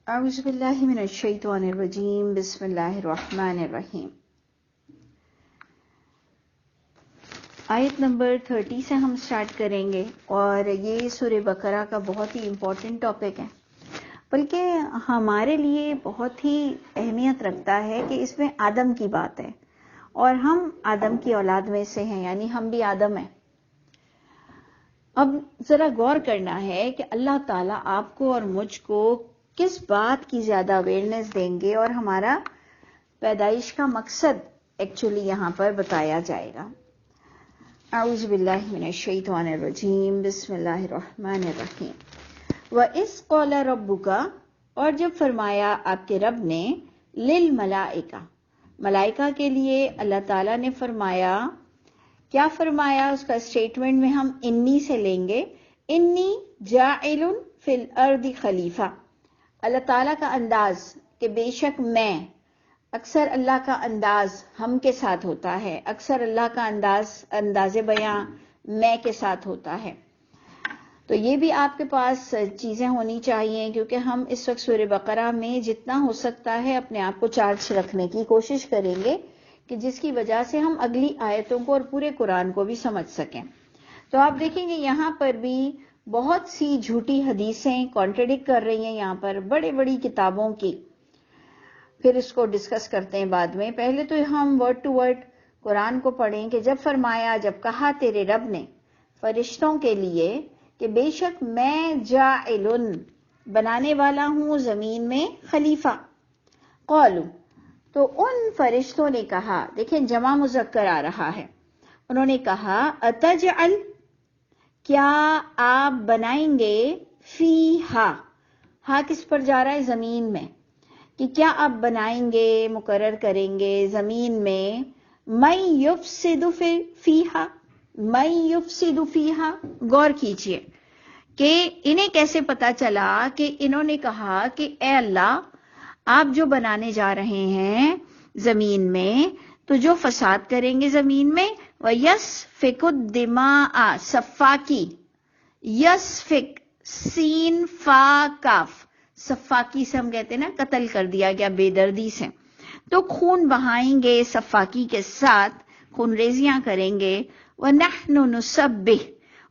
اعوذ باللہ من الشیطان الرجیم بسم اللہ الرحمن الرحیم۔ آیت نمبر 30 سے ہم سٹارٹ کریں گے، اور یہ سورہ بقرہ کا بہت ہی امپورٹنٹ ٹاپک ہے، بلکہ ہمارے لیے بہت ہی اہمیت رکھتا ہے کہ اس میں آدم کی بات ہے، اور ہم آدم کی اولاد میں سے ہیں، یعنی ہم بھی آدم ہیں۔ اب ذرا غور کرنا ہے کہ اللہ تعالیٰ آپ کو اور مجھ کو کس بات کی زیادہ اویئرنیس دیں گے، اور ہمارا پیدائش کا مقصد ایکچولی یہاں پر بتایا جائے گا۔ اعوذ باللہ من الشیطان الرجیم بسم اللہ الرحمن الرحیم۔ وَإِذْ قَالَ رَبُّكَ، اور جب فرمایا آپ کے رب نے، لِلْمَلَائِكَةِ، ملائکہ کے لیے اللہ تعالیٰ نے فرمایا، کیا فرمایا؟ اس کا اسٹیٹمنٹ میں ہم انی سے لیں گے، انی جاعل فی الارض خلیفہ۔ اللہ تعالیٰ کا انداز کہ بے شک میں، اکثر اللہ کا انداز ہم کے ساتھ ہوتا ہے، اکثر اللہ کا انداز بیاں میں کے ساتھ ہوتا ہے۔ تو یہ بھی آپ کے پاس چیزیں ہونی چاہیے، کیونکہ ہم اس وقت سورہ بقرہ میں جتنا ہو سکتا ہے اپنے آپ کو چارج رکھنے کی کوشش کریں گے، کہ جس کی وجہ سے ہم اگلی آیتوں کو اور پورے قرآن کو بھی سمجھ سکیں۔ تو آپ دیکھیں گے یہاں پر بھی بہت سی جھوٹی حدیثیں کانٹرڈکٹ کر رہی ہیں، یہاں پر بڑی کتابوں کی، پھر اس کو ڈسکس کرتے ہیں بعد میں۔ پہلے تو ہم ورڈ ٹو ورڈ قرآن کو پڑھیں کہ جب فرمایا، جب کہا تیرے رب نے فرشتوں کے لیے کہ بے شک میں جاعلن، بنانے والا ہوں زمین میں خلیفہ، قالوا، تو ان فرشتوں نے کہا، دیکھیں جمع مذکر آ رہا ہے، انہوں نے کہا اتجعل، کیا آپ بنائیں گے، فیہا، ہاں کس پر جا رہا ہے؟ زمین میں، کہ کیا آپ بنائیں گے، مقرر کریں گے زمین میں، من یفسد فیہا، من یفسد فیہا، غور کیجئے کہ انہیں کیسے پتا چلا کہ انہوں نے کہا کہ اے اللہ، آپ جو بنانے جا رہے ہیں زمین میں، تو جو فساد کریں گے زمین میں، وَيَسْفِكُ الدِّمَاءَ، سفاکی، یسفک، سین فا کاف، سفاکی سے ہم کہتے ہیں نا قتل کر دیا گیا بے دردی سے، تو خون بہائیں گے سفاکی کے ساتھ، خون ریزیاں کریں گے، وَنَحْنُ نُسَبِّحُ،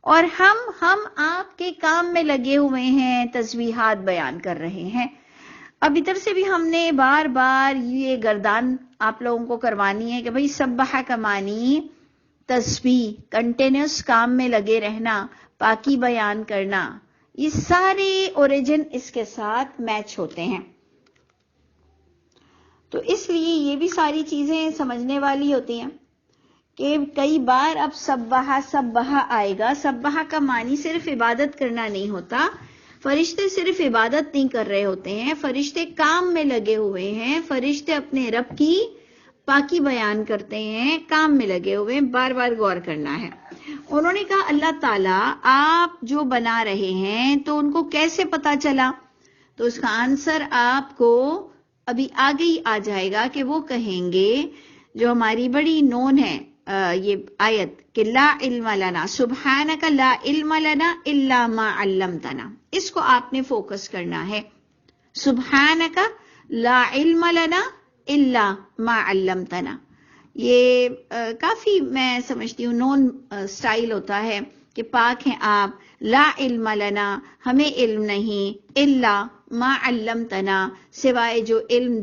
اور ہم آپ کے کام میں لگے ہوئے ہیں، تسبیحات بیان کر رہے ہیں۔ اب ادھر سے بھی ہم نے بار بار یہ گردان آپ لوگوں کو کروانی ہے کہ بھئی سبحہ کا معنی تسبیح، کنٹینیوس کام میں لگے رہنا، پاکی بیان کرنا، یہ سارے اوریجن اس کے ساتھ میچ ہوتے ہیں۔ تو اس لیے یہ بھی ساری چیزیں سمجھنے والی ہوتی ہیں کہ کئی بار اب سبحہ آئے گا، سبحہ کا معنی صرف عبادت کرنا نہیں ہوتا، فرشتے صرف عبادت نہیں کر رہے ہوتے ہیں، فرشتے کام میں لگے ہوئے ہیں، فرشتے اپنے رب کی پاکی بیان کرتے ہیں، کام میں لگے ہوئے ہیں، بار بار غور کرنا ہے۔ انہوں نے کہا اللہ تعالیٰ آپ جو بنا رہے ہیں تو ان کو کیسے پتا چلا؟ تو اس کا آنسر آپ کو ابھی آگے ہی آ جائے گا کہ وہ کہیں گے، جو ہماری بڑی نون ہے یہ آیت کہ لا علم لنا، سبحانک لا علم لنا الا ما علمتنا، اس کو آپ نے فوکس کرنا ہے، سبحانک لا علم لنا الا ما علمتنا۔ یہ کافی میں سمجھتی ہوں نون سٹائل ہوتا ہے کہ پاک ہیں آپ، لا علم لنا، ہمیں علم نہیں، الا ما علمتنا، سوائے جو علم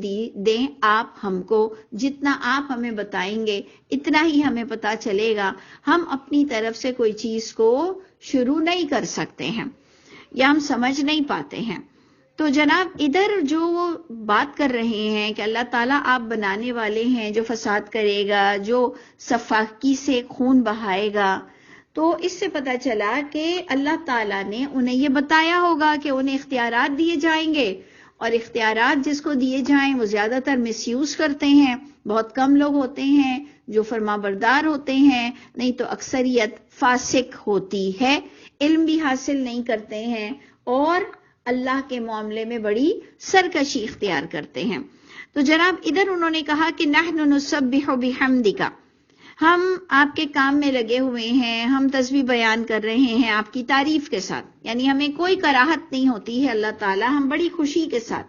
دیں آپ ہم کو، جتنا آپ ہمیں بتائیں گے اتنا ہی ہمیں پتا چلے گا، ہم اپنی طرف سے کوئی چیز کو شروع نہیں کر سکتے ہیں یا ہم سمجھ نہیں پاتے ہیں۔ تو جناب ادھر جو بات کر رہے ہیں کہ اللہ تعالیٰ آپ بنانے والے ہیں جو فساد کرے گا، جو سفاکی سے خون بہائے گا، تو اس سے پتہ چلا کہ اللہ تعالیٰ نے انہیں یہ بتایا ہوگا کہ انہیں اختیارات دیے جائیں گے، اور اختیارات جس کو دیے جائیں وہ زیادہ تر مس یوز کرتے ہیں، بہت کم لوگ ہوتے ہیں جو فرما بردار ہوتے ہیں، نہیں تو اکثریت فاسق ہوتی ہے، علم بھی حاصل نہیں کرتے ہیں، اور اللہ کے معاملے میں بڑی سرکشی اختیار کرتے ہیں۔ تو جناب ادھر انہوں نے کہا کہ نحن نسبح بحمدک، ہم آپ کے کام میں لگے ہوئے ہیں، ہم تسبیح بیان کر رہے ہیں آپ کی تعریف کے ساتھ، یعنی ہمیں کوئی کراہت نہیں ہوتی ہے اللہ تعالیٰ، ہم بڑی خوشی کے ساتھ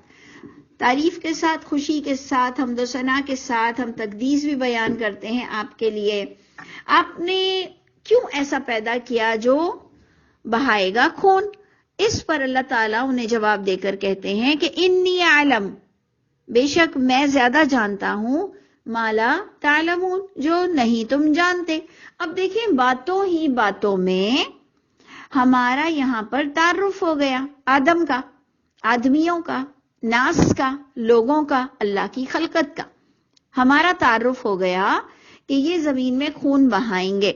تعریف کے ساتھ، خوشی کے ساتھ، حمد و ثنا کے ساتھ ہم تقدیس بھی بیان کرتے ہیں آپ کے لیے. آپ نے کیوں ایسا پیدا کیا جو بہائے گا خون؟ اس پر اللہ تعالیٰ انہیں جواب دے کر کہتے ہیں کہ انی عالم، بے شک میں زیادہ جانتا ہوں، مالا تعلمون، جو نہیں تم جانتے. اب دیکھیں، باتوں ہی باتوں میں ہمارا یہاں پر تعارف ہو گیا آدم کا، آدمیوں کا، ناس کا، لوگوں کا، اللہ کی خلقت کا. ہمارا تعارف ہو گیا کہ یہ زمین میں خون بہائیں گے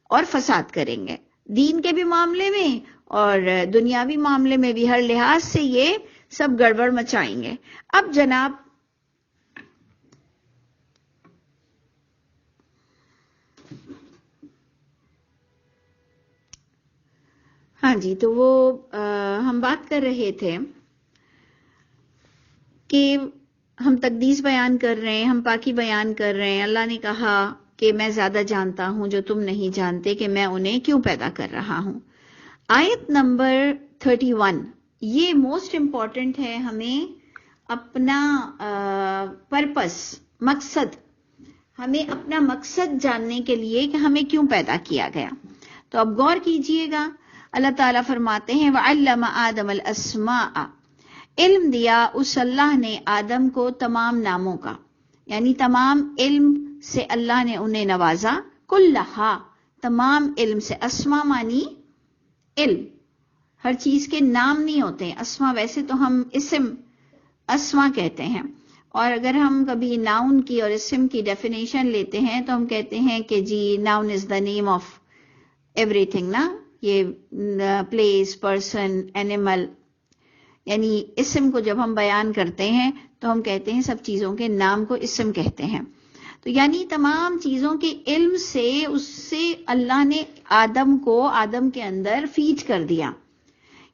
اور فساد کریں گے، دین کے بھی معاملے میں اور دنیاوی معاملے میں بھی، ہر لحاظ سے یہ سب گڑبڑ مچائیں گے. اب جناب ہاں جی، تو وہ ہم بات کر رہے تھے کہ ہم تقدیس بیان کر رہے ہیں، ہم پاکی بیان کر رہے ہیں. اللہ نے کہا کہ میں زیادہ جانتا ہوں جو تم نہیں جانتے، کہ میں انہیں کیوں پیدا کر رہا ہوں. آیت نمبر 31 یہ موسٹ امپورٹنٹ ہے، ہمیں اپنا پرپس، مقصد، ہمیں اپنا مقصد جاننے کے لیے کہ ہمیں کیوں پیدا کیا گیا. تو اب غور کیجئے گا، اللہ تعالیٰ فرماتے ہیں وَعَلَّمَ آدَمَ الْأَسْمَاءَ، علم دیا اس اللہ نے آدم کو تمام ناموں کا، یعنی تمام علم سے اللہ نے انہیں نوازا. کلہا، تمام علم سے. اسما مانی علم، ہر چیز کے نام نہیں ہوتے ہیں. اسما ویسے تو ہم اسم اسما کہتے ہیں، اور اگر ہم کبھی ناؤن کی اور اسم کی ڈیفینیشن لیتے ہیں تو ہم کہتے ہیں کہ جی noun is the name of every thing نا، یہ پلیس، پرسن، اینیمل. یعنی اسم کو جب ہم بیان کرتے ہیں تو ہم کہتے ہیں سب چیزوں کے نام کو اسم کہتے ہیں. تو یعنی تمام چیزوں کے علم سے اس سے اللہ نے آدم کو، آدم کے اندر فیڈ کر دیا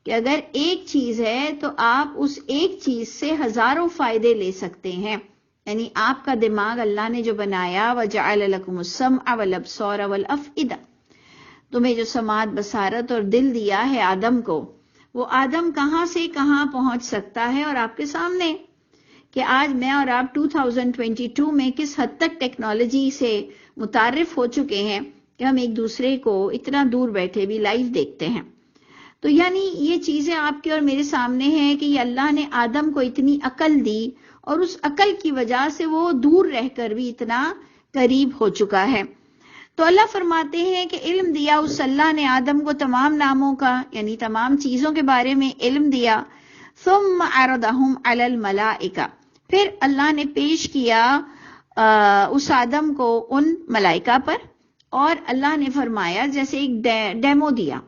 کہ اگر ایک چیز ہے تو آپ اس ایک چیز سے ہزاروں فائدے لے سکتے ہیں. یعنی آپ کا دماغ اللہ نے جو بنایا، وَجَعَلَ لَكُمُ السَّمْعَ وَالْأَبْصَارَ وَالْأَفْئِدَةَ، تمہیں جو سماعت، بصارت اور دل دیا ہے آدم کو، وہ آدم کہاں سے کہاں پہنچ سکتا ہے. اور آپ کے سامنے کہ آج میں اور آپ 2022 میں کس حد تک ٹیکنالوجی سے متعارف ہو چکے ہیں کہ ہم ایک دوسرے کو اتنا دور بیٹھے بھی لائیو دیکھتے ہیں. تو یعنی یہ چیزیں آپ کے اور میرے سامنے ہیں کہ یہ اللہ نے آدم کو اتنی عقل دی، اور اس عقل کی وجہ سے وہ دور رہ کر بھی اتنا قریب ہو چکا ہے. تو اللہ فرماتے ہیں کہ علم دیا اس اللہ نے آدم کو تمام ناموں کا، یعنی تمام چیزوں کے بارے میں علم دیا. ثم عرضهم علی الملائکہ، پھر اللہ نے پیش کیا اس آدم کو ان ملائکہ پر، اور اللہ نے فرمایا جیسے ایک ڈیمو دیا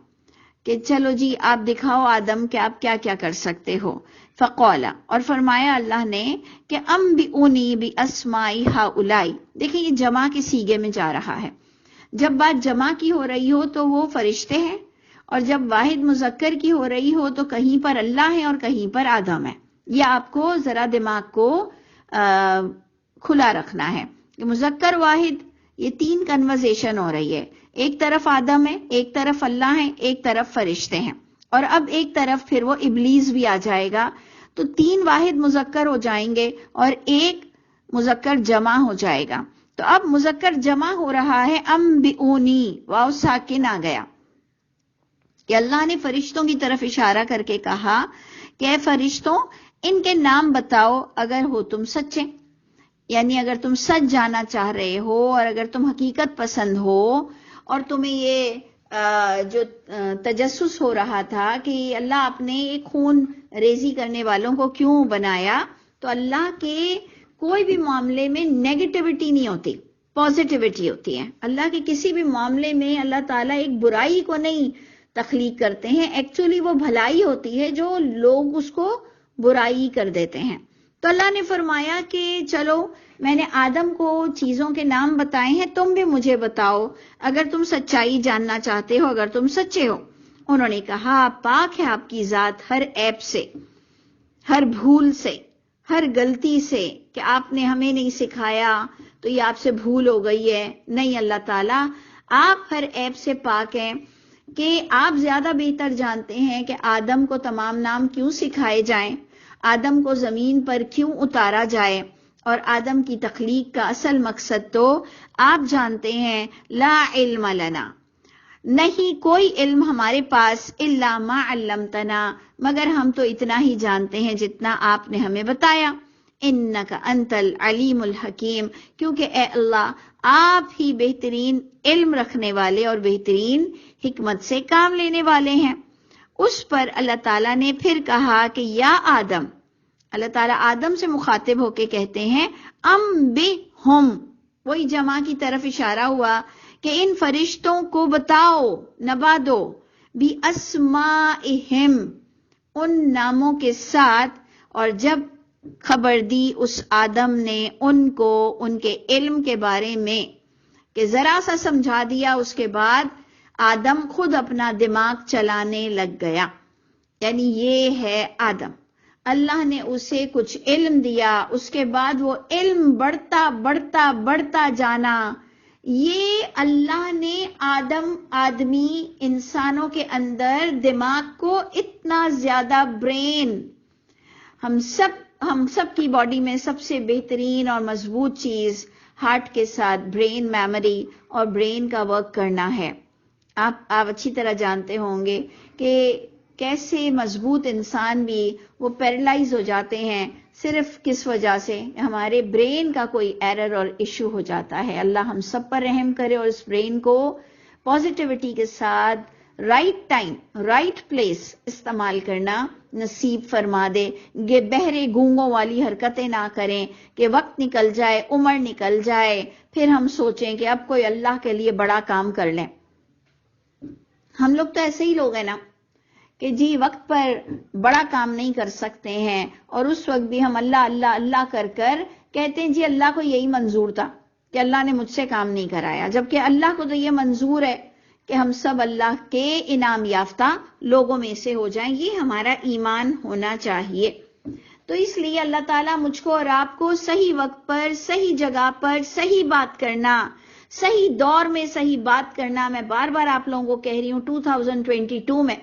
کہ چلو جی آپ دکھاؤ آدم کہ آپ کیا کیا کر سکتے ہو. فقال، اور فرمایا اللہ نے کہ انبئونی باسماء ہؤلاء. دیکھیں یہ جمع کے صیغے میں جا رہا ہے. جب بات جمع کی ہو رہی ہو تو وہ فرشتے ہیں، اور جب واحد مذکر کی ہو رہی ہو تو کہیں پر اللہ ہے اور کہیں پر آدم ہے. یہ آپ کو ذرا دماغ کو کھلا رکھنا ہے کہ مذکر واحد، یہ تین کنورزیشن ہو رہی ہے. ایک طرف آدم ہے، ایک طرف اللہ ہے، ایک طرف فرشتے ہیں، اور اب ایک طرف پھر وہ ابلیس بھی آ جائے گا. تو تین واحد مذکر ہو جائیں گے اور ایک مذکر جمع ہو جائے گا. تو اب مذکر جمع ہو رہا ہے انبئونی، واو ساکن آ گیا کہ اللہ نے فرشتوں کی طرف اشارہ کر کے کہا کہ اے فرشتوں ان کے نام بتاؤ اگر ہو تم سچے. یعنی اگر تم سچ جانا چاہ رہے ہو اور اگر تم حقیقت پسند ہو اور تمہیں یہ جو تجسس ہو رہا تھا کہ اللہ اپنے خون ریزی کرنے والوں کو کیوں بنایا، تو اللہ کے کوئی بھی معاملے میں نیگیٹیوٹی نہیں ہوتی، پازیٹیوٹی ہوتی ہے. اللہ کے کسی بھی معاملے میں اللہ تعالیٰ ایک برائی کو نہیں تخلیق کرتے ہیں، ایکچولی وہ بھلائی ہوتی ہے جو لوگ اس کو برائی کر دیتے ہیں. تو اللہ نے فرمایا کہ چلو میں نے آدم کو چیزوں کے نام بتائے ہیں، تم بھی مجھے بتاؤ اگر تم سچائی جاننا چاہتے ہو، اگر تم سچے ہو. انہوں نے کہا پاک ہے آپ کی ذات ہر عیب سے، ہر بھول سے، ہر غلطی سے کہ آپ نے ہمیں نہیں سکھایا تو یہ آپ سے بھول ہو گئی ہے. نہیں اللہ تعالیٰ آپ ہر عیب سے پاک ہیں کہ آپ زیادہ بہتر جانتے ہیں کہ آدم کو تمام نام کیوں سکھائے جائیں. آدم کو زمین پر کیوں اتارا جائے اور آدم کی تخلیق کا اصل مقصد تو آپ جانتے ہیں. لا علم لنا، نہیں کوئی علم ہمارے پاس، الا ما علمتنا، مگر ہم تو اتنا ہی جانتے ہیں جتنا آپ نے ہمیں بتایا. انک انت العلیم الحکیم، کیونکہ اے اللہ آپ ہی بہترین علم رکھنے والے اور بہترین حکمت سے کام لینے والے ہیں. اس پر اللہ تعالیٰ نے پھر کہا کہ یا آدم، اللہ تعالیٰ آدم سے مخاطب ہو کے کہتے ہیں انبئہم، وہی جمع کی طرف اشارہ ہوا کہ ان فرشتوں کو بتاؤ، نبا دو، باسمائہم، ان ناموں کے ساتھ. اور جب خبر دی اس آدم نے ان کو ان کے علم کے بارے میں کہ ذرا سا سمجھا دیا، اس کے بعد آدم خود اپنا دماغ چلانے لگ گیا. یعنی یہ ہے آدم، اللہ نے اسے کچھ علم دیا، اس کے بعد وہ علم بڑھتا بڑھتا بڑھتا جانا. یہ اللہ نے آدمی انسانوں کے اندر دماغ کو اتنا زیادہ برین، ہم سب کی باڈی میں سب سے بہترین اور مضبوط چیز ہارٹ کے ساتھ برین میموری اور برین کا ورک کرنا ہے. آپ اچھی طرح جانتے ہوں گے کہ کیسے مضبوط انسان بھی وہ پیرالائز ہو جاتے ہیں صرف کس وجہ سے، ہمارے برین کا کوئی ایرر اور ایشو ہو جاتا ہے. اللہ ہم سب پر رحم کرے اور اس برین کو پازیٹیوٹی کے ساتھ رائٹ ٹائم رائٹ پلیس استعمال کرنا نصیب فرما دے. بہرے گونگوں والی حرکتیں نہ کریں کہ وقت نکل جائے، عمر نکل جائے، پھر ہم سوچیں کہ اب کوئی اللہ کے لیے بڑا کام کر لیں. ہم لوگ تو ایسے ہی لوگ ہیں نا کہ جی وقت پر بڑا کام نہیں کر سکتے ہیں، اور اس وقت بھی ہم اللہ اللہ اللہ کر کر کہتے ہیں جی اللہ کو یہی منظور تھا کہ اللہ نے مجھ سے کام نہیں کرایا، جبکہ اللہ کو تو یہ منظور ہے کہ ہم سب اللہ کے انعام یافتہ لوگوں میں سے ہو جائیں. یہ ہمارا ایمان ہونا چاہیے. تو اس لیے اللہ تعالیٰ مجھ کو اور آپ کو صحیح وقت پر صحیح جگہ پر صحیح بات کرنا، صحیح دور میں صحیح بات کرنا. میں بار بار آپ لوگوں کو کہہ رہی ہوں 2022 میں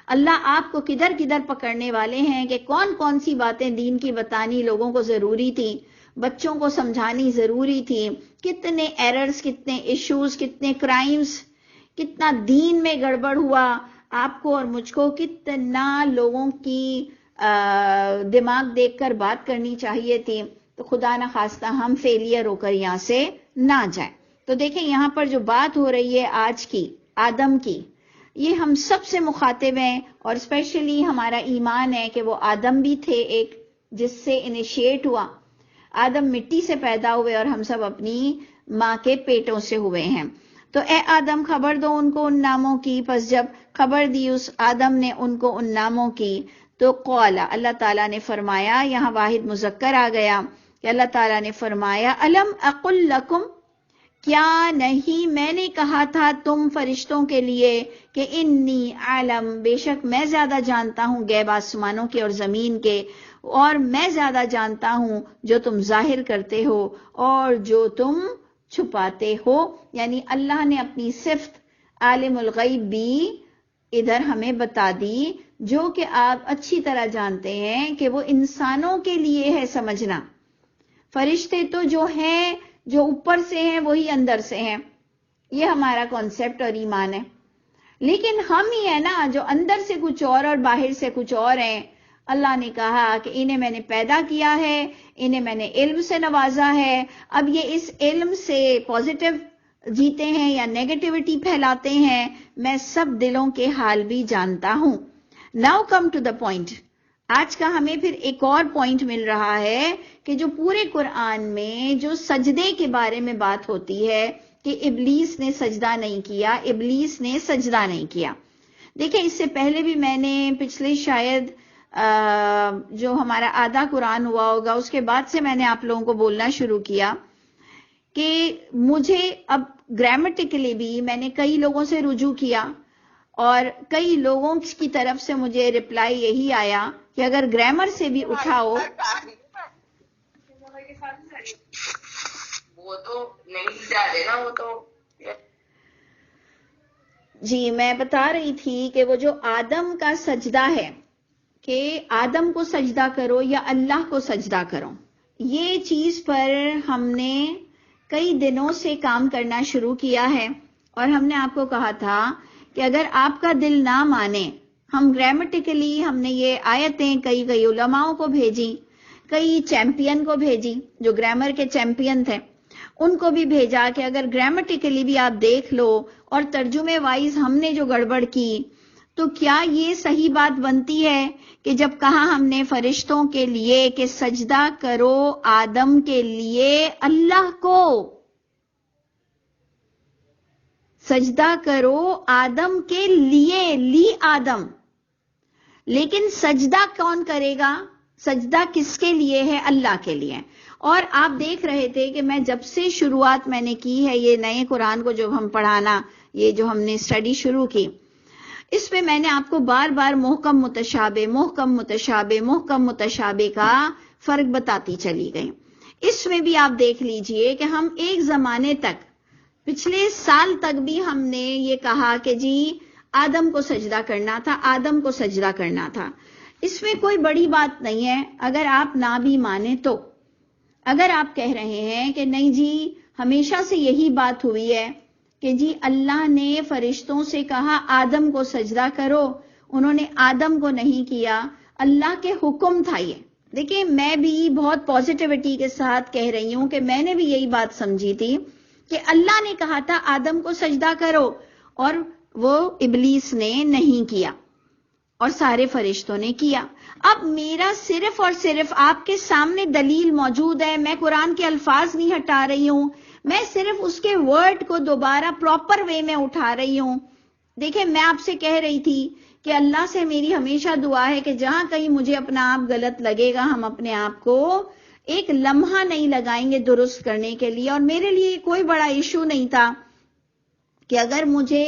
اللہ آپ کو کدھر کدھر پکڑنے والے ہیں کہ کون کون سی باتیں دین کی بتانی لوگوں کو ضروری تھی، بچوں کو سمجھانی ضروری تھی، کتنے ایررز، کتنے ایشوز، کتنے کرائمز، کتنا دین میں گڑبڑ ہوا. آپ کو اور مجھ کو کتنا لوگوں کی دماغ دیکھ کر بات کرنی چاہیے تھی. تو خدا نہ خواستہ ہم فیلئر ہو کر یہاں سے نہ جائیں. تو دیکھیں یہاں پر جو بات ہو رہی ہے آج کی آدم کی، یہ ہم سب سے مخاطب ہیں، اور اسپیشلی ہمارا ایمان ہے کہ وہ آدم بھی تھے ایک جس سے انیشیٹ ہوا. آدم مٹی سے پیدا ہوئے اور ہم سب اپنی ماں کے پیٹوں سے ہوئے ہیں. تو اے آدم خبر دو ان کو ان ناموں کی. پس جب خبر دی اس آدم نے ان کو ان ناموں کی تو قال، اللہ تعالیٰ نے فرمایا، یہاں واحد مذکر آ گیا کہ اللہ تعالیٰ نے فرمایا الم اقل لکم، کیا نہیں میں نے کہا تھا تم فرشتوں کے لیے کہ انی عالم، بے شک میں زیادہ جانتا ہوں غیب آسمانوں کے اور زمین کے، اور میں زیادہ جانتا ہوں جو تم ظاہر کرتے ہو اور جو تم چھپاتے ہو. یعنی اللہ نے اپنی صفت عالم الغیب بھی ادھر ہمیں بتا دی، جو کہ آپ اچھی طرح جانتے ہیں کہ وہ انسانوں کے لیے ہے سمجھنا. فرشتے تو جو ہیں جو اوپر سے ہیں وہی اندر سے ہیں، یہ ہمارا کانسیپٹ اور ایمان ہے. لیکن ہم ہی ہیں نا جو اندر سے کچھ اور باہر سے کچھ اور ہیں. اللہ نے کہا کہ انہیں میں نے پیدا کیا ہے، انہیں میں نے علم سے نوازا ہے. اب یہ اس علم سے پازیٹیو جیتے ہیں یا نیگیٹیوٹی پھیلاتے ہیں، میں سب دلوں کے حال بھی جانتا ہوں. Now come to the point. آج کا ہمیں پھر ایک اور پوائنٹ مل رہا ہے کہ جو پورے قرآن میں جو سجدے کے بارے میں بات ہوتی ہے کہ ابلیس نے سجدہ نہیں کیا، ابلیس نے سجدہ نہیں کیا. دیکھیں اس سے پہلے بھی میں نے پچھلے شاید جو ہمارا آدھا قرآن ہوا ہوگا اس کے بعد سے میں نے آپ لوگوں کو بولنا شروع کیا کہ مجھے اب گرامیٹیکلی بھی میں نے کئی لوگوں سے رجوع کیا اور کئی لوگوں کی طرف سے مجھے رپلائی یہی آیا کہ اگر گرامر سے بھی اٹھاؤ وہ تو نہیں جاتے نا، وہ تو. جی میں بتا رہی تھی کہ وہ جو آدم کا سجدہ ہے کہ آدم کو سجدہ کرو یا اللہ کو سجدہ کرو، یہ چیز پر ہم نے کئی دنوں سے کام کرنا شروع کیا ہے، اور ہم نے آپ کو کہا تھا کہ اگر آپ کا دل نہ مانے، ہم گرامیٹیکلی ہم نے یہ آیتیں کئی علماءوں کو بھیجی، کئی چیمپئن کو بھیجی جو گرامر کے چیمپئن تھے، ان کو بھی بھیجا کہ اگر گرامیٹیکلی بھی آپ دیکھ لو اور ترجمے وائز ہم نے جو گڑبڑ کی تو کیا یہ صحیح بات بنتی ہے کہ جب کہا ہم نے فرشتوں کے لیے کہ سجدہ کرو آدم کے لیے، اللہ کو سجدہ کرو آدم کے لیے، لی آدم، لیکن سجدہ کون کرے گا؟ سجدہ کس کے لیے ہے؟ اللہ کے لیے۔ اور آپ دیکھ رہے تھے کہ میں جب سے شروعات میں نے کی ہے یہ نئے قرآن کو جب ہم پڑھانا، یہ جو ہم نے اسٹڈی شروع کی، اس میں میں نے آپ کو بار بار محکم متشابہ محکم متشابہ محکم متشابہ کا فرق بتاتی چلی گئی۔ اس میں بھی آپ دیکھ لیجئے کہ ہم ایک زمانے تک، پچھلے سال تک بھی ہم نے یہ کہا کہ جی آدم کو سجدہ کرنا تھا، آدم کو سجدہ کرنا تھا۔ اس میں کوئی بڑی بات نہیں ہے اگر آپ نہ بھی مانیں تو۔ اگر آپ کہہ رہے ہیں کہ نہیں جی ہمیشہ سے یہی بات ہوئی ہے کہ جی اللہ نے فرشتوں سے کہا آدم کو سجدہ کرو، انہوں نے آدم کو نہیں کیا، اللہ کے حکم تھا یہ۔ دیکھیں میں بھی بہت پازیٹیوٹی کے ساتھ کہہ رہی ہوں کہ میں نے بھی یہی بات سمجھی تھی کہ اللہ نے کہا تھا آدم کو سجدہ کرو، اور وہ ابلیس نے نہیں کیا اور سارے فرشتوں نے کیا۔ اب میرا صرف اور صرف آپ کے سامنے دلیل موجود ہے، میں قرآن کے الفاظ نہیں ہٹا رہی ہوں، میں صرف اس کے ورڈ کو دوبارہ پراپر وے میں اٹھا رہی ہوں۔ دیکھیں میں آپ سے کہہ رہی تھی کہ اللہ سے میری ہمیشہ دعا ہے کہ جہاں کہیں مجھے اپنا آپ غلط لگے گا، ہم اپنے آپ کو ایک لمحہ نہیں لگائیں گے درست کرنے کے لیے۔ اور میرے لیے کوئی بڑا ایشو نہیں تھا کہ اگر مجھے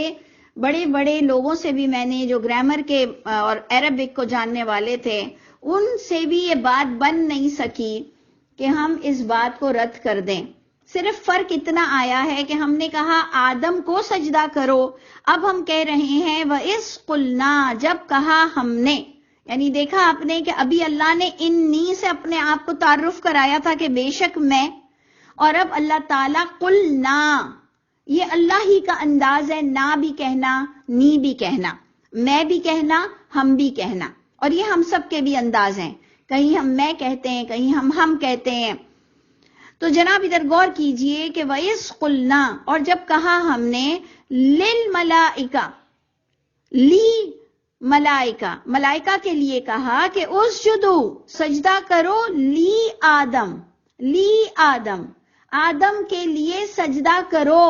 بڑے بڑے لوگوں سے بھی، میں نے جو گرامر کے اور عربک کو جاننے والے تھے، ان سے بھی یہ بات بن نہیں سکی کہ ہم اس بات کو رد کر دیں۔ صرف فرق اتنا آیا ہے کہ ہم نے کہا آدم کو سجدہ کرو، اب ہم کہہ رہے ہیں وَإِذْ قُلْنَا، جب کہا ہم نے، یعنی دیکھا آپ نے کہ ابھی اللہ نے انی سے اپنے آپ کو تعارف کرایا تھا کہ بے شک میں، اور اب اللہ تعالیٰ قُلْنَا، یہ اللہ ہی کا انداز ہے، نہ بھی کہنا، نی بھی کہنا، میں بھی کہنا، ہم بھی کہنا، اور یہ ہم سب کے بھی انداز ہیں، کہیں ہم میں کہتے ہیں، کہیں ہم کہتے ہیں۔ تو جناب ادھر غور کیجئے کہ وَإِذْ قُلْنَا، اور جب کہا ہم نے لِلْمَلَائِکَةِ، لی ملائکہ، ملائکہ کے لیے کہا کہ اسجدو، سجدہ کرو، لی آدم، لی آدم، آدم کے لیے سجدہ کرو۔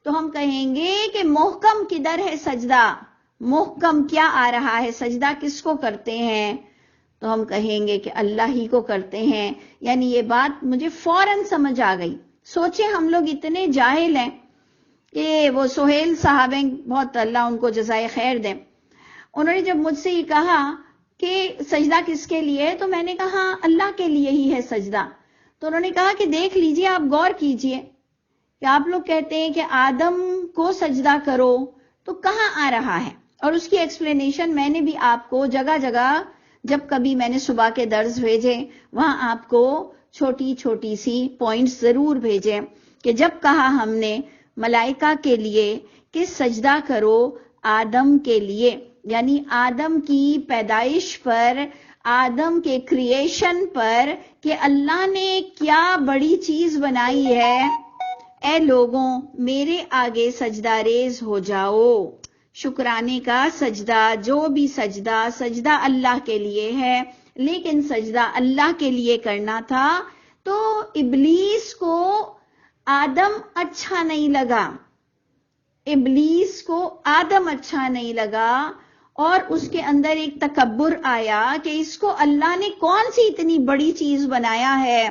تو ہم کہیں گے کہ محکم کدھر ہے سجدہ؟ محکم کیا آ رہا ہے؟ سجدہ کس کو کرتے ہیں؟ تو ہم کہیں گے کہ اللہ ہی کو کرتے ہیں۔ یعنی یہ بات مجھے فوراً سمجھ آ گئی۔ سوچیں ہم لوگ اتنے جاہل ہیں کہ وہ سہیل صاحب ہیں، بہت اللہ ان کو جزائے خیر دیں، انہوں نے جب مجھ سے یہ کہا کہ سجدہ کس کے لیے ہے، تو میں نے کہا اللہ کے لیے ہی ہے سجدہ۔ تو انہوں نے کہا کہ دیکھ لیجئے، آپ غور کیجئے کہ آپ لوگ کہتے ہیں کہ آدم کو سجدہ کرو، تو کہاں آ رہا ہے؟ اور اس کی ایکسپلینیشن میں نے بھی آپ کو جگہ جگہ، جب کبھی میں نے صبح کے درس بھیجے وہاں آپ کو چھوٹی چھوٹی سی پوائنٹس ضرور بھیجے کہ جب کہا ہم نے ملائکہ کے لیے کہ سجدہ کرو آدم کے لیے، یعنی آدم کی پیدائش پر، آدم کے کریشن پر، کہ اللہ نے کیا بڑی چیز بنائی ہے، اے لوگوں میرے آگے سجدہ ریز ہو جاؤ۔ شکرانے کا سجدہ، جو بھی سجدہ، سجدہ اللہ کے لیے ہے، لیکن سجدہ اللہ کے لیے کرنا تھا تو ابلیس کو آدم اچھا نہیں لگا، ابلیس کو آدم اچھا نہیں لگا، اور اس کے اندر ایک تکبر آیا کہ اس کو اللہ نے کون سی اتنی بڑی چیز بنایا ہے،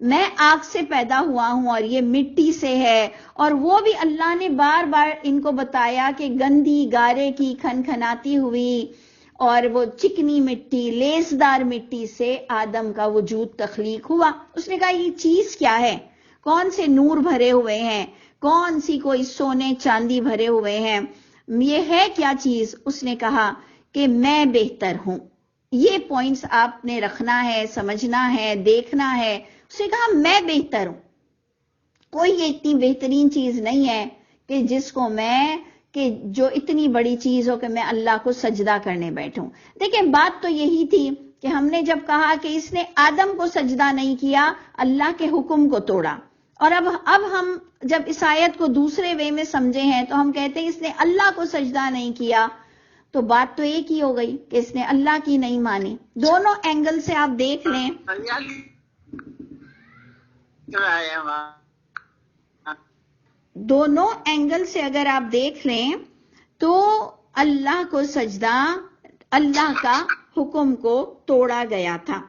میں آگ سے پیدا ہوا ہوں اور یہ مٹی سے ہے، اور وہ بھی اللہ نے بار بار ان کو بتایا کہ گندی گارے کی کھنکھناتی ہوئی اور وہ چکنی مٹی، لیسدار مٹی سے آدم کا وجود تخلیق ہوا۔ اس نے کہا یہ چیز کیا ہے؟ کون سے نور بھرے ہوئے ہیں؟ کون سی کوئی سونے چاندی بھرے ہوئے ہیں؟ یہ ہے کیا چیز؟ اس نے کہا کہ میں بہتر ہوں، یہ پوائنٹس آپ نے رکھنا ہے, سمجھنا ہے, دیکھنا ہے. اس نے کہا میں بہتر ہوں, کوئی یہ اتنی بہترین چیز نہیں ہے کہ جس کو میں, کہ جو اتنی بڑی چیز ہو کہ میں اللہ کو سجدہ کرنے بیٹھوں. دیکھیں بات تو یہی تھی کہ ہم نے جب کہا کہ اس نے آدم کو سجدہ نہیں کیا, اللہ کے حکم کو توڑا, اور اب ہم جب اس آیت کو دوسرے وے میں سمجھے ہیں تو ہم کہتے ہیں اس نے اللہ کو سجدہ نہیں کیا, تو بات تو ایک ہی ہو گئی کہ اس نے اللہ کی نہیں مانی. دونوں اینگل سے آپ دیکھ لیں, دونوں اینگل سے اگر آپ دیکھ لیں تو اللہ کو سجدہ اللہ کا حکم کو توڑا گیا تھا.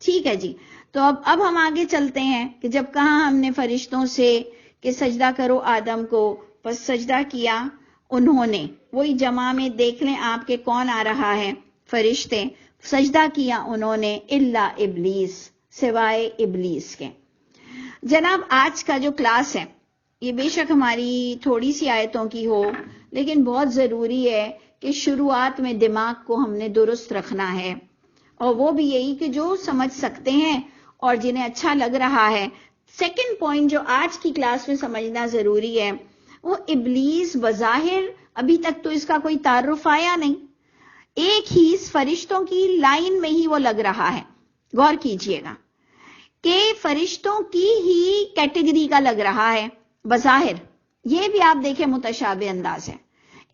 ٹھیک ہے جی. تو اب ہم آگے چلتے ہیں کہ جب کہا ہم نے فرشتوں سے کہ سجدہ کرو آدم کو, پس سجدہ کیا انہوں نے. وہی جمع میں دیکھ لیں آپ کے کون آ رہا ہے, فرشتے. سجدہ کیا انہوں نے الا ابلیس, سوائے ابلیس کے. جناب آج کا جو کلاس ہے یہ بے شک ہماری تھوڑی سی آیتوں کی ہو, لیکن بہت ضروری ہے کہ شروعات میں دماغ کو ہم نے درست رکھنا ہے, اور وہ بھی یہی کہ جو سمجھ سکتے ہیں اور جنہیں اچھا لگ رہا ہے. سیکنڈ پوائنٹ جو آج کی کلاس میں سمجھنا ضروری ہے, وہ ابلیس بظاہر ابھی تک تو اس کا کوئی تعارف آیا نہیں, ایک ہی فرشتوں کی لائن میں ہی وہ لگ رہا ہے. غور کیجئے گا کہ فرشتوں کی ہی کیٹیگری کا لگ رہا ہے بظاہر. یہ بھی آپ دیکھیں متشابہ انداز ہے.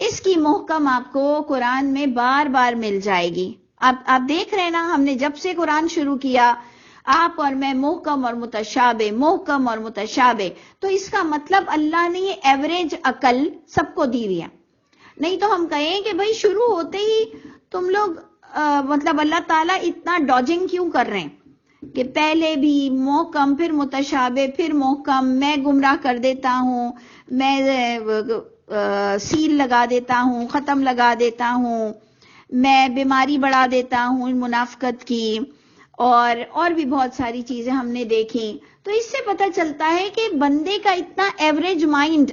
اس کی محکم آپ کو قرآن میں بار بار مل جائے گی. آپ دیکھ رہے نا, ہم نے جب سے قرآن شروع کیا آپ اور میں محکم اور متشابہ, محکم اور متشابہ. تو اس کا مطلب اللہ نے یہ ایوریج عقل سب کو دی ہوئی ہے. نہیں تو ہم کہیں کہ بھئی شروع ہوتے ہی تم لوگ مطلب اللہ تعالیٰ اتنا ڈاجنگ کیوں کر رہے ہیں کہ پہلے بھی محکم پھر متشابہ پھر محکم, میں گمراہ کر دیتا ہوں, میں سیل لگا دیتا ہوں, ختم لگا دیتا ہوں, میں بیماری بڑھا دیتا ہوں منافقت کی, اور بھی بہت ساری چیزیں ہم نے دیکھی. تو اس سے پتہ چلتا ہے کہ بندے کا اتنا ایوریج مائنڈ,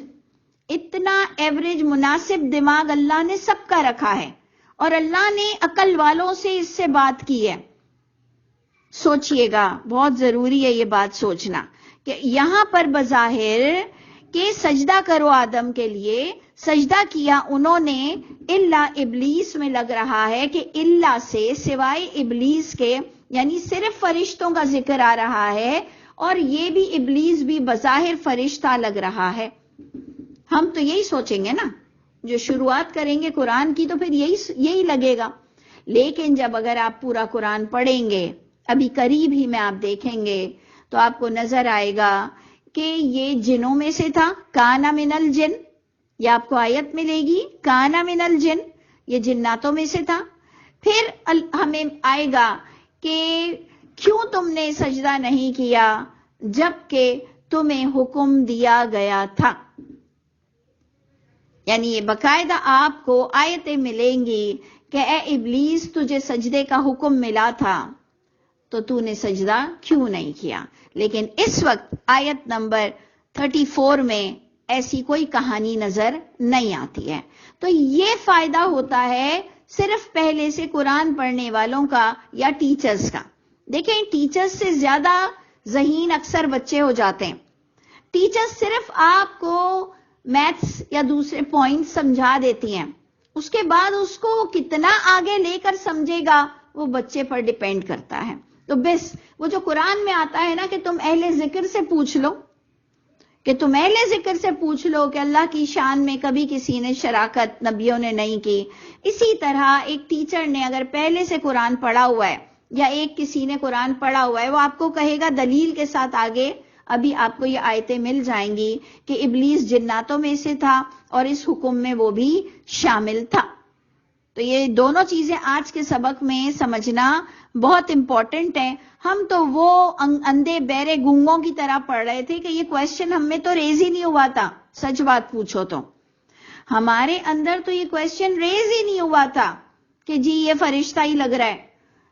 اتنا ایوریج مناسب دماغ اللہ نے سب کا رکھا ہے, اور اللہ نے عقل والوں سے اس سے بات کی ہے. سوچئے گا, بہت ضروری ہے یہ بات سوچنا کہ یہاں پر بظاہر کہ سجدہ کرو آدم کے لیے, سجدہ کیا انہوں نے الا ابلیس میں لگ رہا ہے کہ الا سے سوائے ابلیس کے, یعنی صرف فرشتوں کا ذکر آ رہا ہے, اور یہ بھی ابلیس بھی بظاہر فرشتہ لگ رہا ہے. ہم تو یہی سوچیں گے نا, جو شروعات کریں گے قرآن کی تو پھر یہی لگے گا. لیکن جب اگر آپ پورا قرآن پڑھیں گے, ابھی قریب ہی میں آپ دیکھیں گے, تو آپ کو نظر آئے گا کہ یہ جنوں میں سے تھا, کانا من الجن, یہ آپ کو آیت ملے گی کانا من الجن, یہ جناتوں میں سے تھا. پھر ہمیں آئے گا کہ کیوں تم نے سجدہ نہیں کیا جبکہ تمہیں حکم دیا گیا تھا. یعنی یہ باقاعدہ آپ کو آیتیں ملیں گی کہ اے ابلیس تجھے سجدے کا حکم ملا تھا تو تو نے سجدہ کیوں نہیں کیا. لیکن اس وقت آیت نمبر 34 میں ایسی کوئی کہانی نظر نہیں آتی ہے. تو یہ فائدہ ہوتا ہے صرف پہلے سے قرآن پڑھنے والوں کا یا ٹیچرز کا. دیکھیں ٹیچرز سے زیادہ ذہین اکثر بچے ہو جاتے ہیں. ٹیچرز صرف آپ کو میتھس یا دوسرے پوائنٹ سمجھا دیتی ہیں, اس کے بعد اس کو کتنا آگے لے کر سمجھے گا وہ بچے پر ڈیپینڈ کرتا ہے. تو بس وہ جو قرآن میں آتا ہے نا کہ تم اہل ذکر سے پوچھ لو, کہ تم اہل ذکر سے پوچھ لو کہ اللہ کی شان میں کبھی کسی نے شراکت نبیوں نے نہیں کی. اسی طرح ایک ٹیچر نے اگر پہلے سے قرآن پڑھا ہوا ہے یا ایک کسی نے قرآن پڑھا ہوا ہے, وہ آپ کو کہے گا دلیل کے ساتھ آگے ابھی آپ کو یہ آیتیں مل جائیں گی کہ ابلیس جناتوں میں سے تھا اور اس حکم میں وہ بھی شامل تھا. تو یہ دونوں چیزیں آج کے سبق میں سمجھنا بہت امپورٹنٹ ہے. ہم تو وہ اندھے بہرے گونگوں کی طرح پڑھ رہے تھے کہ یہ کویسچن ہم میں تو ریز ہی نہیں ہوا تھا. سچ بات پوچھو تو ہمارے اندر تو یہ کویسچن ریز ہی نہیں ہوا تھا کہ جی یہ فرشتہ ہی لگ رہا ہے.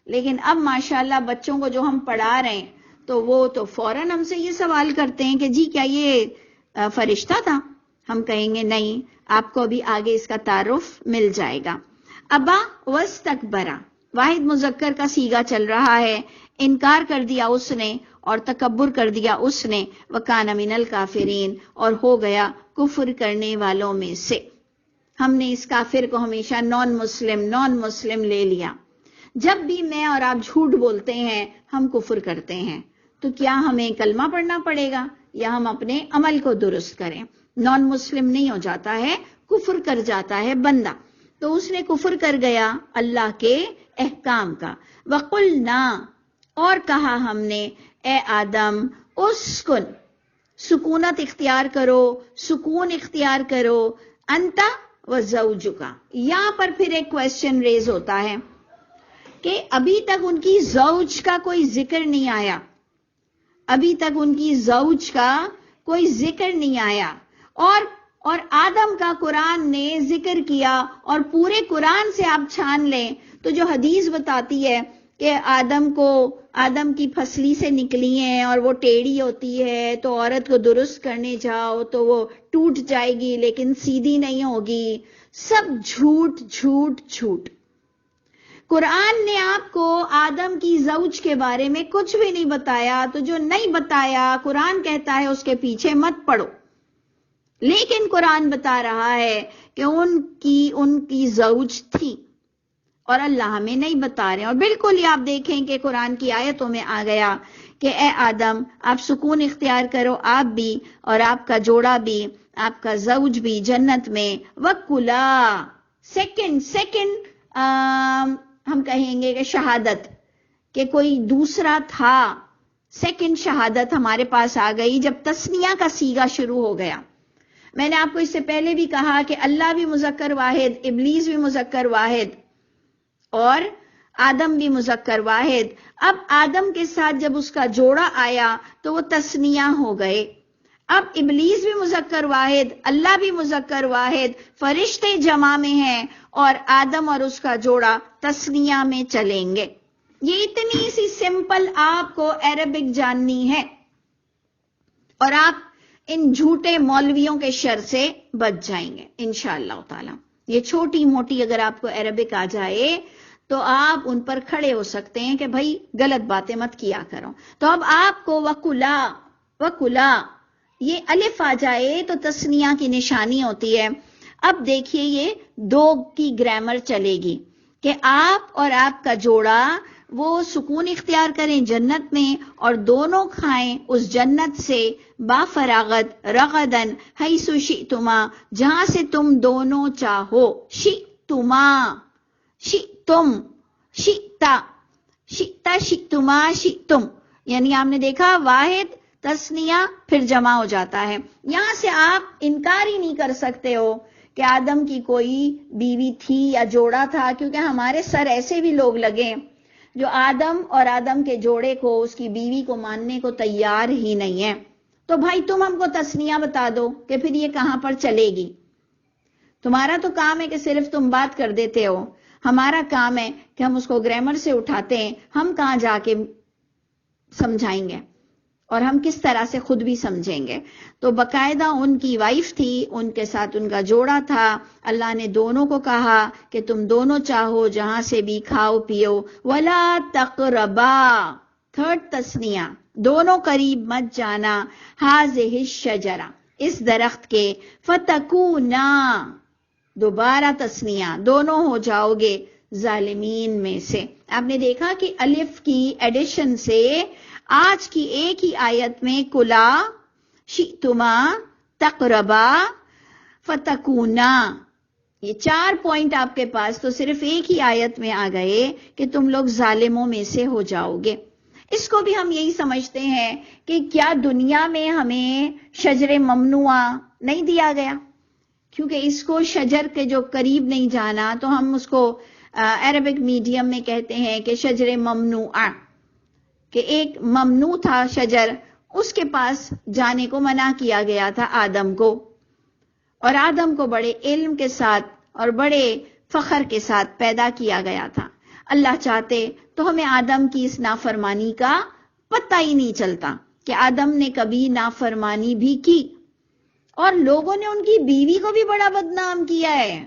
لیکن اب ماشاءاللہ بچوں کو جو ہم پڑھا رہے ہیں تو وہ تو فوراً ہم سے یہ سوال کرتے ہیں کہ جی کیا یہ فرشتہ تھا. ہم کہیں گے نہیں, آپ کو ابھی آگے اس کا تعارف مل جائے گا. ابا واستکبرا, واحد مذکر کا سیغہ چل رہا ہے، انکار کر دیا اس نے اور تکبر کر دیا اس نے، وَكَانَ مِنَ الْكَافِرِينَ، اور ہو گیا کفر کرنے والوں میں سے۔ ہم نے اس کافر کو ہمیشہ نان مسلم لے لیا۔ جب بھی میں اور آپ جھوٹ بولتے ہیں ہم کفر کرتے ہیں، تو کیا ہمیں کلمہ پڑھنا پڑے گا یا ہم اپنے عمل کو درست کریں؟ نان مسلم نہیں ہو جاتا ہے، کفر کر جاتا ہے بندہ۔ تو اس نے کفر کر گیا اللہ کے احکام کا۔ وَقُلْنَا، اور کہا ہم نے، اے آدم اسکن، سکونت اختیار کرو، سکون اختیار کرو، انت و زوجکا۔ یہاں پر پھر ایک کویسچن ریز ہوتا ہے کہ ابھی تک ان کی زوج کا کوئی ذکر نہیں آیا، ابھی تک ان کی زوج کا کوئی ذکر نہیں آیا، اور آدم کا قرآن نے ذکر کیا، اور پورے قرآن سے آپ چھان لیں تو جو حدیث بتاتی ہے کہ آدم کی پھسلی سے نکلی ہیں اور وہ ٹیڑھی ہوتی ہے، تو عورت کو درست کرنے جاؤ تو وہ ٹوٹ جائے گی لیکن سیدھی نہیں ہوگی، سب جھوٹ جھوٹ جھوٹ۔ قرآن نے آپ کو آدم کی زوج کے بارے میں کچھ بھی نہیں بتایا، تو جو نہیں بتایا قرآن کہتا ہے اس کے پیچھے مت پڑو، لیکن قرآن بتا رہا ہے کہ ان کی زوج تھی، اور اللہ ہمیں نہیں بتا رہے ہیں۔ اور بالکل ہی آپ دیکھیں کہ قرآن کی آیتوں میں آ گیا کہ اے آدم آپ سکون اختیار کرو، آپ بھی اور آپ کا جوڑا بھی، آپ کا زوج بھی جنت میں، وَكُلَا، سیکنڈ ہم کہیں گے کہ شہادت کہ کوئی دوسرا تھا، سیکنڈ شہادت ہمارے پاس آ گئی جب تثنیہ کا صیغہ شروع ہو گیا۔ میں نے آپ کو اس سے پہلے بھی کہا کہ اللہ بھی مذکر واحد، ابلیس بھی مذکر واحد، اور آدم بھی مذکر واحد۔ اب آدم کے ساتھ جب اس کا جوڑا آیا تو وہ تثنیہ ہو گئے۔ اب ابلیس بھی مذکر واحد، اللہ بھی مذکر واحد، فرشتے جمع میں ہیں، اور آدم اور اس کا جوڑا تثنیہ میں چلیں گے۔ یہ اتنی سی سمپل آپ کو عربک جاننی ہے، اور آپ ان جھوٹے مولویوں کے شر سے بچ جائیں گے انشاءاللہ تعالی۔ یہ چھوٹی موٹی اگر آپ کو عربک آ جائے تو آپ ان پر کھڑے ہو سکتے ہیں کہ بھائی غلط باتیں مت کیا کرو۔ تو اب آپ کو وَكُلَا یہ الف آ جائے تو تثنیہ کی نشانی ہوتی ہے۔ اب دیکھیے یہ دو کی گرامر چلے گی کہ آپ اور آپ کا جوڑا وہ سکون اختیار کریں جنت میں، اور دونوں کھائیں اس جنت سے با فراغت، رغدن حیث شئتما، جہاں سے تم دونوں چاہو، شئتما، شئتم، شئتا، شئتا، شئتما، شئتم، یعنی آپ نے دیکھا واحد تثنیہ پھر جمع ہو جاتا ہے۔ یہاں سے آپ انکار ہی نہیں کر سکتے ہو کہ آدم کی کوئی بیوی تھی یا جوڑا تھا، کیونکہ ہمارے سر ایسے بھی لوگ لگے جو آدم اور آدم کے جوڑے کو، اس کی بیوی کو ماننے کو تیار ہی نہیں ہے۔ تو بھائی تم ہم کو تثنیہ بتا دو کہ پھر یہ کہاں پر چلے گی۔ تمہارا تو کام ہے کہ صرف تم بات کر دیتے ہو، ہمارا کام ہے کہ ہم اس کو گرامر سے اٹھاتے ہیں، ہم کہاں جا کے سمجھائیں گے اور ہم کس طرح سے خود بھی سمجھیں گے۔ تو باقاعدہ ان کی وائف تھی، ان کے ساتھ ان کا جوڑا تھا، اللہ نے دونوں کو کہا کہ تم دونوں چاہو جہاں سے بھی کھاؤ پیو، ولا تقربا، تھرڈ تثنیہ، دونوں قریب مت جانا، ہذہ الشجرہ، اس درخت کے، فتکونا، دوبارہ تثنیہ، دونوں ہو جاؤ گے ظالمین میں سے۔ آپ نے دیکھا کہ الف کی ایڈیشن سے آج کی ایک ہی آیت میں کلا، شئتما، تقربا، فتکونا، یہ 4 پوائنٹ آپ کے پاس تو صرف ایک ہی آیت میں آ گئے کہ تم لوگ ظالموں میں سے ہو جاؤ گے۔ اس کو بھی ہم یہی سمجھتے ہیں کہ کیا دنیا میں ہمیں شجر ممنوعہ نہیں دیا گیا، کیونکہ اس کو شجر کے جو قریب نہیں جانا، تو ہم اس کو عربک میڈیم میں کہتے ہیں کہ شجر ممنوعہ، کہ ایک ممنوع تھا شجر، اس کے پاس جانے کو منع کیا گیا تھا آدم کو، اور آدم کو بڑے علم کے ساتھ اور بڑے فخر کے ساتھ پیدا کیا گیا تھا۔ اللہ چاہتے تو ہمیں آدم کی اس نافرمانی کا پتہ ہی نہیں چلتا کہ آدم نے کبھی نافرمانی بھی کی، اور لوگوں نے ان کی بیوی کو بھی بڑا بدنام کیا ہے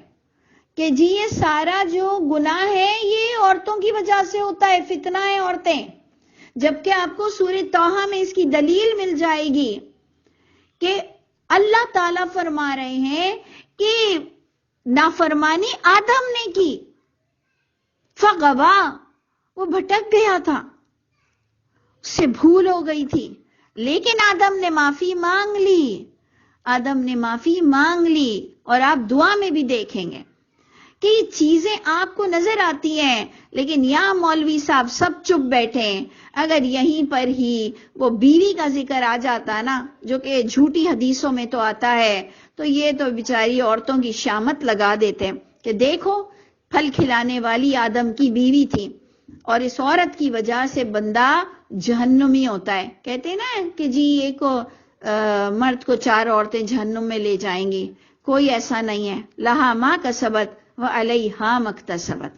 کہ جی یہ سارا جو گناہ ہے یہ عورتوں کی وجہ سے ہوتا ہے، فتنہ ہے عورتیں، جبکہ آپ کو سورہ طٰہٰ میں اس کی دلیل مل جائے گی کہ اللہ تعالیٰ فرما رہے ہیں کہ نافرمانی آدم نے کی، فغوا، وہ بھٹک گیا تھا، اس سے بھول ہو گئی تھی، لیکن آدم نے معافی مانگ لی، آدم نے معافی مانگ لی۔ اور آپ دعا میں بھی دیکھیں گے کہ یہ چیزیں آپ کو نظر آتی ہیں، لیکن یہاں مولوی صاحب سب چپ بیٹھے ہیں۔ اگر یہیں پر ہی وہ بیوی کا ذکر آ جاتا نا، جو کہ جھوٹی حدیثوں میں تو آتا ہے، تو یہ تو بیچاری عورتوں کی شامت لگا دیتے کہ دیکھو پھل کھلانے والی آدم کی بیوی تھی، اور اس عورت کی وجہ سے بندہ جہنمی ہوتا ہے۔ کہتے ہیں نا کہ جی ایک مرد کو 4 عورتیں جہنم میں لے جائیں گی، کوئی ایسا نہیں ہے۔ لہا ما کسبت وعلیہا مکتسبت،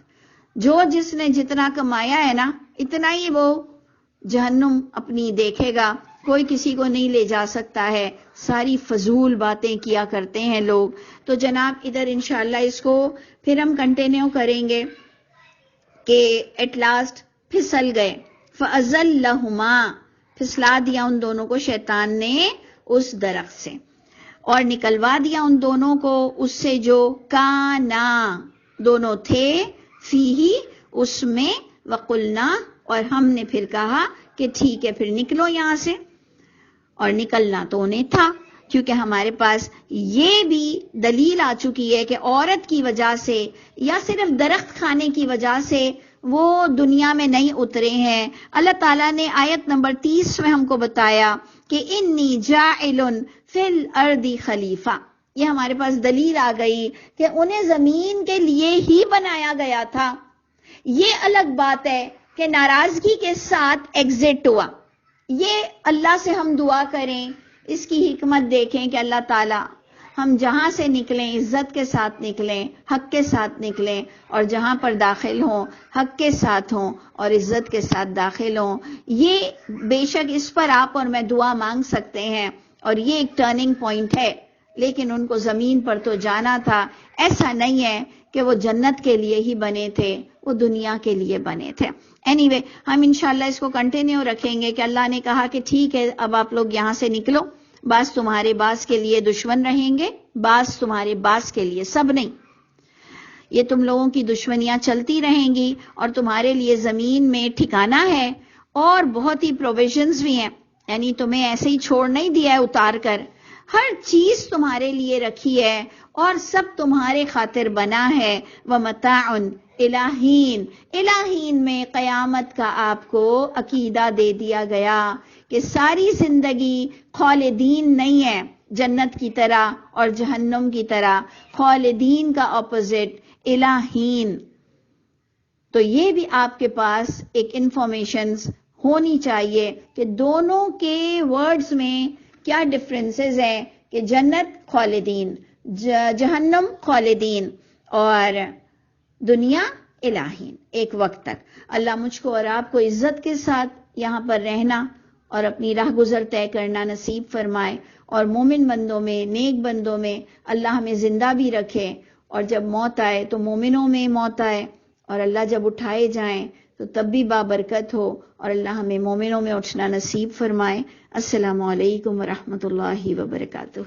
جو جس نے جتنا کمایا ہے نا اتنا ہی وہ جہنم اپنی دیکھے گا، کوئی کسی کو نہیں لے جا سکتا ہے۔ ساری فضول باتیں کیا کرتے ہیں لوگ۔ تو جناب ادھر انشاءاللہ اس کو پھر ہم کنٹینیو کریں گے کہ ایٹ لاسٹ پھسل گئے، فَأَزَلَّهُمَا، پھسلا دیا ان دونوں کو شیطان نے اس درخت سے، اور نکلوا دیا ان دونوں کو اس سے جو کانا، دونوں تھے، فیہی، اس میں، وقلنا، اور ہم نے پھر کہا کہ ٹھیک ہے پھر نکلو یہاں سے۔ اور نکلنا تو انہیں تھا، کیونکہ ہمارے پاس یہ بھی دلیل آ چکی ہے کہ عورت کی وجہ سے یا صرف درخت کھانے کی وجہ سے وہ دنیا میں نہیں اترے ہیں۔ اللہ تعالیٰ نے آیت نمبر 30 میں ہم کو بتایا کہ انی جاعل فی الارض خلیفہ، یہ ہمارے پاس دلیل آ گئی کہ انہیں زمین کے لیے ہی بنایا گیا تھا۔ یہ الگ بات ہے کہ ناراضگی کے ساتھ ایگزٹ ہوا۔ یہ اللہ سے ہم دعا کریں، اس کی حکمت دیکھیں کہ اللہ تعالیٰ ہم جہاں سے نکلیں عزت کے ساتھ نکلیں، حق کے ساتھ نکلیں، اور جہاں پر داخل ہوں حق کے ساتھ ہوں اور عزت کے ساتھ داخل ہوں۔ یہ بے شک اس پر آپ اور میں دعا مانگ سکتے ہیں، اور یہ ایک ٹرننگ پوائنٹ ہے، لیکن ان کو زمین پر تو جانا تھا۔ ایسا نہیں ہے کہ وہ جنت کے لیے ہی بنے تھے، وہ دنیا کے لیے بنے تھے۔ اینی ہم انشاءاللہ اس کو کنٹینیو رکھیں گے کہ اللہ نے کہا کہ ٹھیک ہے اب آپ لوگ یہاں سے نکلو، بعض تمہارے بعض کے لیے دشمن رہیں گے، بعض تمہارے بعض کے لیے، سب نہیں، یہ تم لوگوں کی دشمنیاں چلتی رہیں گی، اور تمہارے لیے زمین میں ٹھکانہ ہے اور بہت ہی پروویژنز بھی ہیں، یعنی تمہیں ایسے ہی چھوڑ نہیں دیا ہے اتار کر، ہر چیز تمہارے لیے رکھی ہے اور سب تمہارے خاطر بنا ہے۔ وَمَتَاعٌ الہین، الہین میں قیامت کا آپ کو عقیدہ دے دیا گیا کہ ساری زندگی خالدین نہیں ہے جنت کی طرح اور جہنم کی طرح، خالدین کا اپوزٹ الہین۔ تو یہ بھی آپ کے پاس ایک انفارمیشنز ہونی چاہیے کہ دونوں کے ورڈز میں کیا ڈفرنسز ہیں، کہ جنت خالدین، جہنم خالدین، اور دنیا الہین، ایک وقت تک۔ اللہ مجھ کو اور آپ کو عزت کے ساتھ یہاں پر رہنا اور اپنی راہ گزر طے کرنا نصیب فرمائے، اور مومن بندوں میں، نیک بندوں میں اللہ ہمیں زندہ بھی رکھے، اور جب موت آئے تو مومنوں میں موت آئے، اور اللہ جب اٹھائے جائیں تو تب بھی بابرکت ہو، اور اللہ ہمیں مومنوں میں اٹھنا نصیب فرمائے۔ السلام علیکم ورحمۃ اللہ وبرکاتہ۔